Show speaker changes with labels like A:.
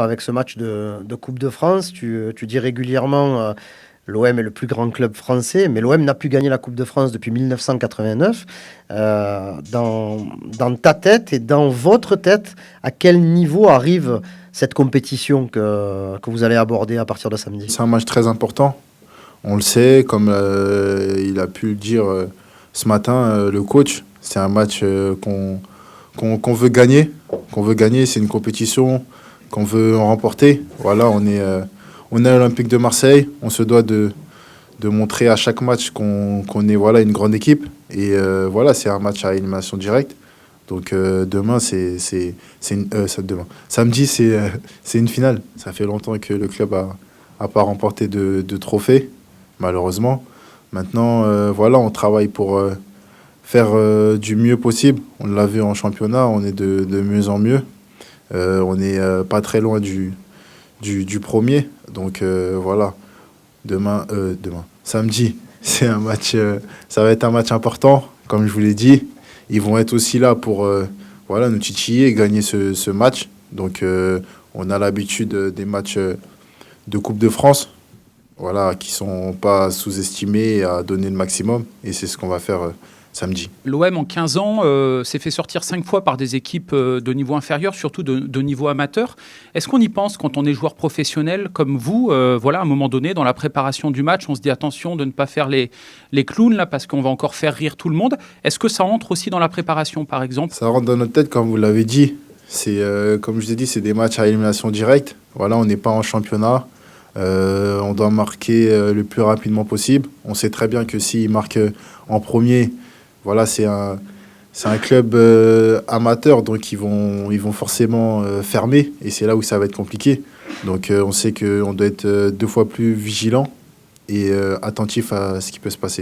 A: Avec ce match de Coupe de France, tu dis régulièrement l'OM est le plus grand club français, mais l'OM n'a plus gagné la Coupe de France depuis 1989. Dans ta tête et dans votre tête, à quel niveau arrive cette compétition que vous allez aborder à partir de samedi?
B: C'est un match très important. On le sait, comme il a pu le dire ce matin, le coach. C'est un match qu'on veut gagner. Qu'on veut gagner, c'est une compétition qu'on veut remporter. Voilà, on est à l'Olympique de Marseille. On se doit de montrer à chaque match qu'on est voilà, une grande équipe. Et voilà, c'est un match à élimination directe. Donc demain, demain. Samedi, c'est une finale. Ça fait longtemps que le club a pas remporté de trophée, malheureusement. Maintenant, voilà, on travaille pour faire du mieux possible. On l'a vu en championnat, on est de mieux en mieux. On n'est pas très loin du premier. Donc voilà, samedi, c'est un match, ça va être un match important, comme je vous l'ai dit. Ils vont être aussi là pour voilà, nous titiller et gagner ce match. Donc on a l'habitude des matchs de Coupe de France, voilà, qui sont pas sous-estimés et à donner le maximum. Et c'est ce qu'on va faire samedi.
C: L'OM, en 15 ans, s'est fait sortir 5 fois par des équipes de niveau inférieur, surtout de niveau amateur. Est-ce qu'on y pense quand on est joueur professionnel comme vous? Voilà, à un moment donné, dans la préparation du match, on se dit attention de ne pas faire les clowns, là, parce qu'on va encore faire rire tout le monde. Est-ce que ça entre aussi dans la préparation, par exemple?
B: Ça rentre dans notre tête, comme vous l'avez dit. C'est, comme je vous ai dit, c'est des matchs à élimination directe. Voilà, on n'est pas en championnat. On doit marquer le plus rapidement possible. On sait très bien que s'ils marquent en premier, voilà, c'est un club amateur, donc ils vont forcément fermer, et c'est là où ça va être compliqué. Donc on sait qu'on doit être deux fois plus vigilant et attentif à ce qui peut se passer.